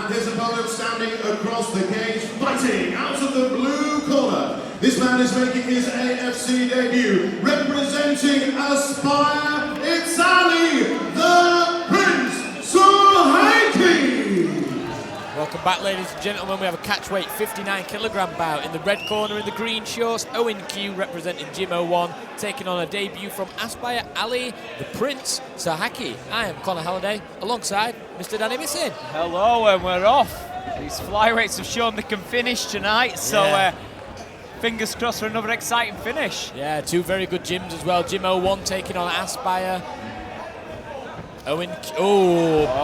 And his opponent standing across the cage, fighting out of the blue corner. This man is making his AFC debut, representing Aspire, it's Ali, the Prince Sohaiki. Welcome back, ladies and gentlemen. We have a catchweight 59kg bout. In the red corner, in the green shorts, Owen Kew representing Gym 01, taking on a debut from Aspire, Ali, the Prince Sohaiki. I am Conor Halliday, alongside Mr. Danny Missin. Hello, and we're off. These flyweights have shown they can finish tonight, so fingers crossed for another exciting finish. Yeah, two very good gyms as well. Gym 01 taking on Aspire. Owen,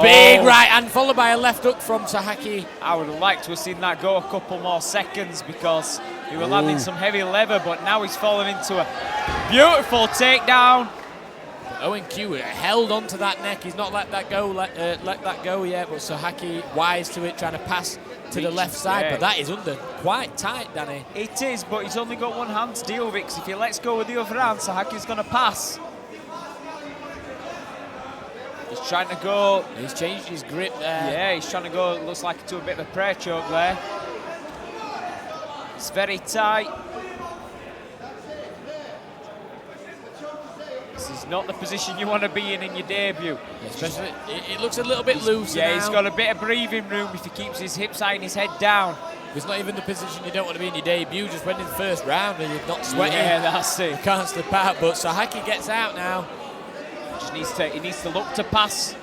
big right hand followed by a left hook from Sohaiki. I would have liked to have seen that go a couple more seconds because he was landing some heavy leather, but now he's fallen into a beautiful takedown. Owen Kew held onto that neck. He's not let that go, let that go yet, but Sohaiki wise to it, trying to pass to the left side, but that is under quite tight, Danny. It is, but he's only got one hand to deal with it, because if he lets go with the other hand, Sohaiki's going to pass. He's trying to go. He's changed his grip there. Yeah, he's trying to go, it looks like to a bit of a prayer choke there. It's very tight. This is not the position you want to be in your debut. Yeah, especially, it looks a little bit loose. Yeah, now. He's got a bit of breathing room if he keeps his hips high and his head down. It's not even the position you don't want to be in your debut, just went in the first round and you're not sweating. Yeah, that's it. You can't slip out, but Sohaiki gets out now. He needs to look to pass.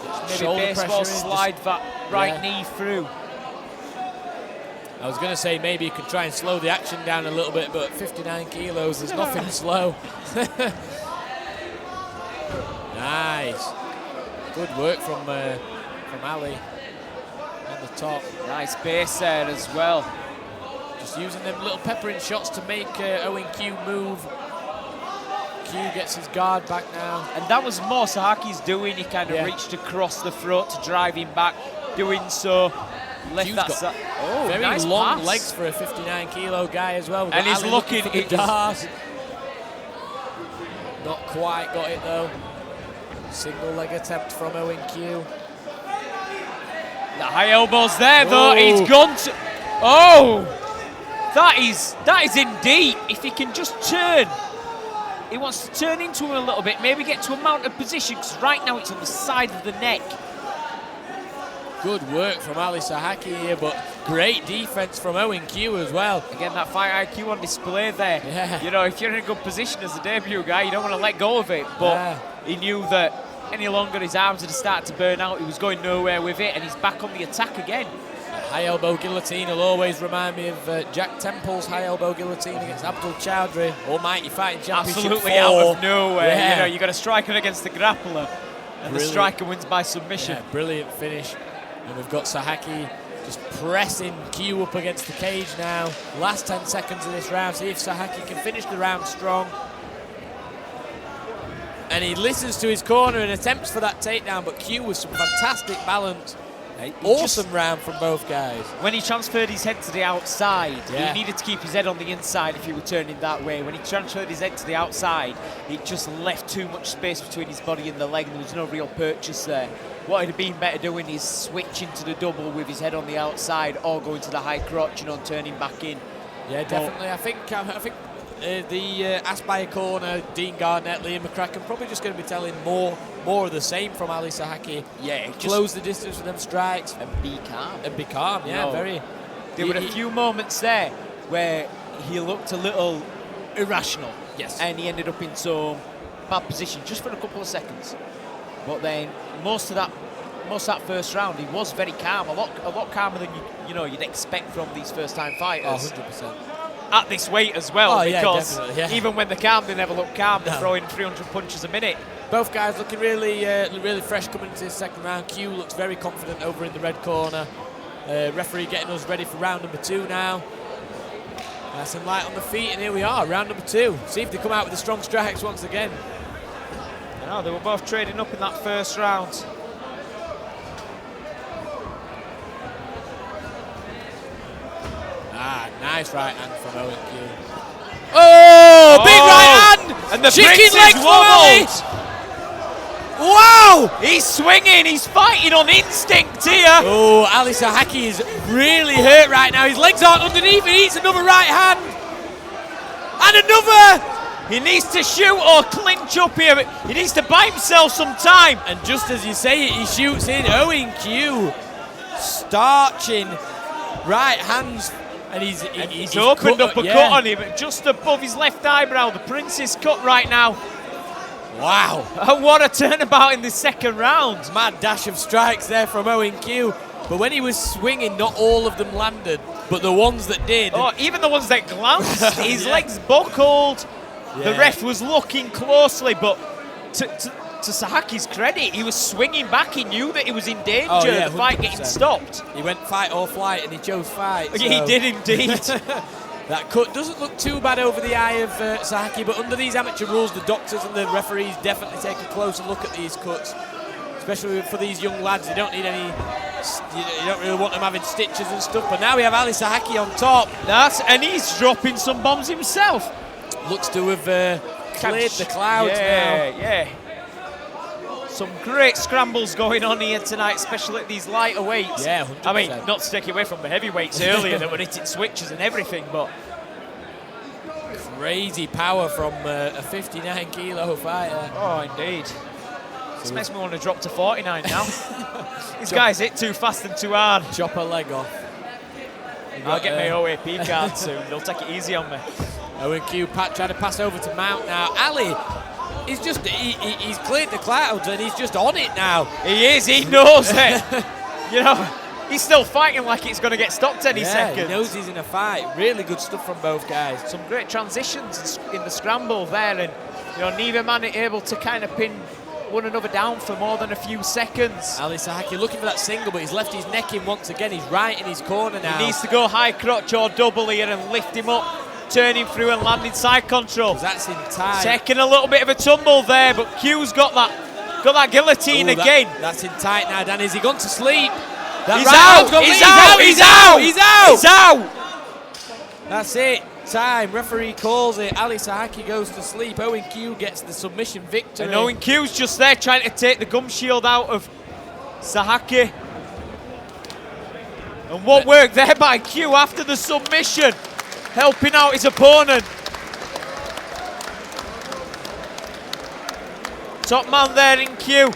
Maybe Shoulder baseball slide that right knee through. I was going to say maybe you could try and slow the action down a little bit, but 59 kilos, there's nothing slow. Nice. Good work from Ali on the top. Nice base there as well. Just using them little peppering shots to make Owen Kew move. Kew gets his guard back now. And that was more Sohaiki's doing. He kind of reached across the throat to drive him back. Doing so, left that side. Oh, very nice long pass. legs for a 59-kilo guy as well. And he's looking for the dart. Not quite got it though. Single leg attempt from Owen Kew. The high elbows there though. He's gone to. Oh, that is in deep. If he can just turn. He wants to turn into him a little bit, maybe get to a mounted position, because right now it's on the side of the neck. Good work from Ali Sohaiki here, but great defense from Owen Kew as well. Again, that fight IQ on display there. Yeah. You know, if you're in a good position as a debut guy, you don't want to let go of it, but he knew that any longer his arms had started to burn out, he was going nowhere with it, and he's back on the attack again. High elbow guillotine will always remind me of Jack Temple's high elbow guillotine against Abdul Chowdhury, Almighty Fighting Championship. Absolutely out of nowhere. You know, you got a striker against the grappler, and the striker wins by submission. Yeah, brilliant finish. And we've got Sohaiki just pressing Kew up against the cage now. Last 10 seconds of this round. See if Sohaiki can finish the round strong. And he listens to his corner and attempts for that takedown, but Kew with some fantastic balance. Awesome round from both guys. When he transferred his head to the outside, he needed to keep his head on the inside if he were turning that way. When he transferred his head to the outside, it just left too much space between his body and the leg, and there was no real purchase there. What he'd have been better doing is switching to the double with his head on the outside, or going to the high crotch, you know, turning back in. Yeah, definitely. I think the Aspire corner, Dean Garnett, Liam McCracken, probably just going to be telling more of the same from Ali Sohaiki. Yeah, close the distance with them strikes and be calm. And be calm. Yeah, very. There were a few moments there where he looked a little irrational. Yes. And he ended up in some bad position just for a couple of seconds. But then most of that first round, he was very calm, a lot calmer than you'd expect from these first-time fighters. 100%. At this weight as well, because even when they're calm, they never look calm. They're throwing 300 punches a minute. Both guys looking really fresh coming into this second round. Kew looks very confident over in the red corner. Referee getting us ready for round number 2 now. Some light on the feet, and here we are, round number 2. See if they come out with the strong strikes once again. No, they were both trading up in that first round. Nice right hand from Owen Kew. Oh, big right hand! And the chicken Prince leg is wobbled. Wow! He's swinging, he's fighting on instinct here. Oh, Ali Sohaiki is really hurt right now. His legs aren't underneath. He eats another right hand. And another! He needs to shoot or clinch up here. But he needs to buy himself some time. And just as you say it, he shoots in. Owen Kew starching right hands. And he's opened up a yeah. cut on him just above his left eyebrow. The Prince's cut right now. Wow. And what a turnabout in the second round. Mad dash of strikes there from Owen Kew. But when he was swinging, not all of them landed. But the ones that did. Oh, even the ones that glanced, his Yeah. legs buckled. Yeah. The ref was looking closely, but to Sohaiki's credit, he was swinging back. He knew that he was in danger. Oh, yeah, the fight getting 100%. stopped. He went fight or flight, and he chose fight. Yeah, he so- did indeed. That cut doesn't look too bad over the eye of Sohaiki, but under these amateur rules, the doctors and the referees definitely take a closer look at these cuts, especially for these young lads. They don't need any. You don't really want them having stitches and stuff. But now we have Ali Sohaiki on top. And he's dropping some bombs himself. Looks to have cleared the clouds now. Yeah. Some great scrambles going on here tonight, especially at these lighter weights. Yeah, 100%. I mean, not to take away from the heavyweights earlier that were hitting switches and everything, but Crazy power from a 59-kilo fighter. oh, indeed. This makes me want to drop to 49 now. These guys hit too fast and too hard. Chop a leg off. I'll get my OAP card soon. They'll take it easy on me. Owen Kew trying to pass over to Mount now. Ali, he's just he's cleared the clouds and he's just on it now. He is. He knows it. You know, he's still fighting like it's going to get stopped any second. He knows he's in a fight. Really good stuff from both guys. Some great transitions in the scramble there, and you know, neither man able to kind of pin one another down for more than a few seconds. Ali Sohaiki looking for that single, but he's left his neck in once again. He's right in his corner now. He needs to go high crotch or double here and lift him up, turn him through and land in side control. That's in time. Taking a little bit of a tumble there, but Q's got that guillotine again. That's in tight now, Dan. Is he gone to sleep? He's out. That's it. Time. Referee calls it. Ali Sohaiki goes to sleep. Owen Kew gets the submission victory. And Owen Q's just there trying to take the gum shield out of Sohaiki. And what work there by Q after the submission, helping out his opponent. Top man there in Q.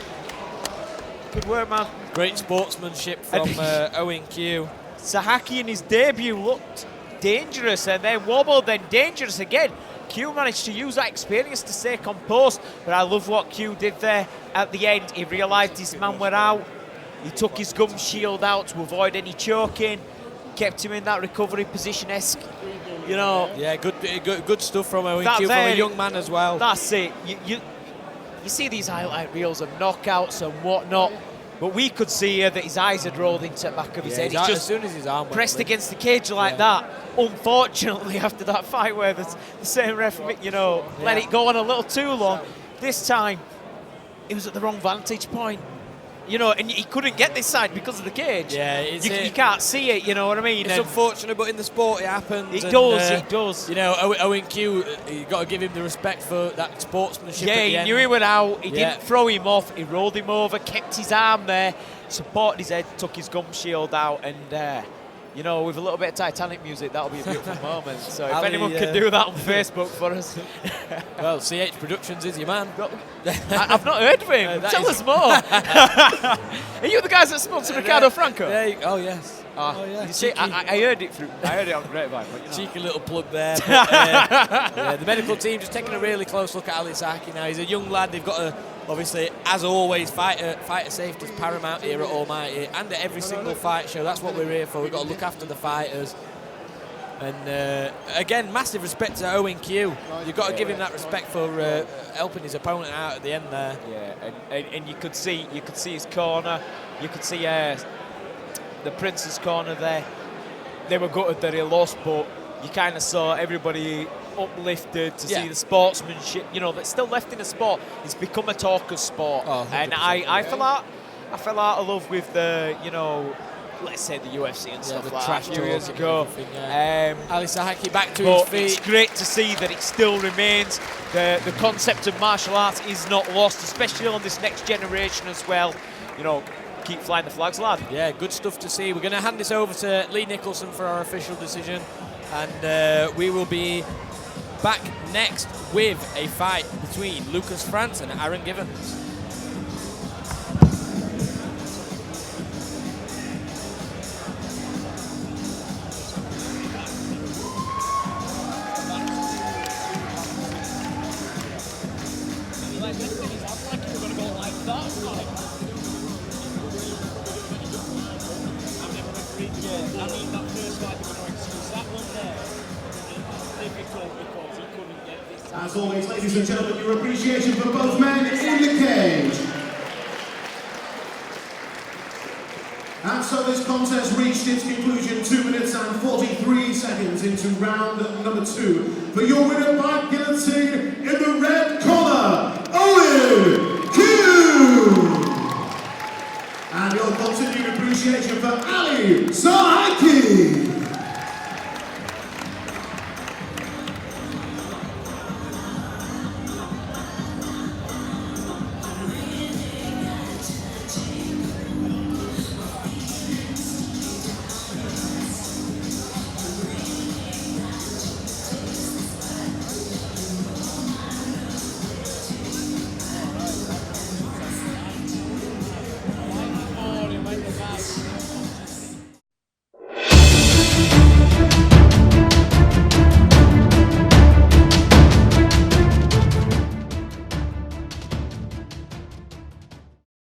Good work, man. Great sportsmanship from Owen Kew. Sohaiki in his debut looked dangerous and then wobbled, then dangerous again. Q managed to use that experience to stay composed, but I love what Q did there at the end. He realised his man were out. He took his gum shield out to avoid any choking, kept him in that recovery position-esque, you know. Yeah, good stuff from Owen Kew, from a young man as well. That's it. You see these highlight reels of knockouts and whatnot, but we could see here that his eyes had rolled into the back of his head. He's as just soon as his arm went pressed limp. against the cage like that. Unfortunately, after that fight where the same referee, you know, let it go on a little too long, this time it was at the wrong vantage point. You know, and he couldn't get this side because of the cage. Yeah, you can't see it, you know what I mean? It's And unfortunate, but in the sport it happens. it and, does, it does. You know, Owen Kew, you've got to give him the respect for that sportsmanship. Yeah, at the he end. knew he went out. He Yeah. didn't throw him off. He rolled him over, kept his arm there, supported his head, took his gum shield out, and you know, with a little bit of Titanic music, that'll be a beautiful moment. So if Ali, anyone could do that on Facebook for us. Well, CH Productions is your man. I've not heard of him. That Tell is- us more. Are you the guys that sponsor Ricardo Franco? Oh yes. You see, I heard it on the grapevine. But, you know. Cheeky little plug there. But, yeah, the medical team just taking a really close look at Ali Sohaiki now. He's a young lad. They've got to, obviously, as always, fighter safety is paramount here at Almighty and at every single fight show. That's what we're here for. We've got to look after the fighters. And again, massive respect to Owen Kew. You've got to give him that respect for helping his opponent out at the end there. Yeah, and you could see his corner. You could see the Prince's corner there. They were gutted that he lost, but you kind of saw everybody uplifted to see the sportsmanship. You know, that's still left in the sport. It's become a talker's sport, Oh, and I fell out of love with the let's say, the UFC and stuff the like trash that a few years talk and ago. everything, yeah. Ali Sohaiki back to But his it's feet. great to see that it still remains. The concept of martial arts is not lost, especially on this next generation as well. You know, keep flying the flags, lad. Yeah, good stuff to see. We're going to hand this over to Lee Nicholson for our official decision, and we will be back next with a fight between Lucas France and Aaron Givens. As always, ladies and gentlemen, your appreciation for both men in the cage. And so this contest reached its conclusion 2 minutes and 43 seconds into round number 2. For your winner by guillotine in the red corner, Owen Kew! And your continued appreciation for Ali Sohaiki!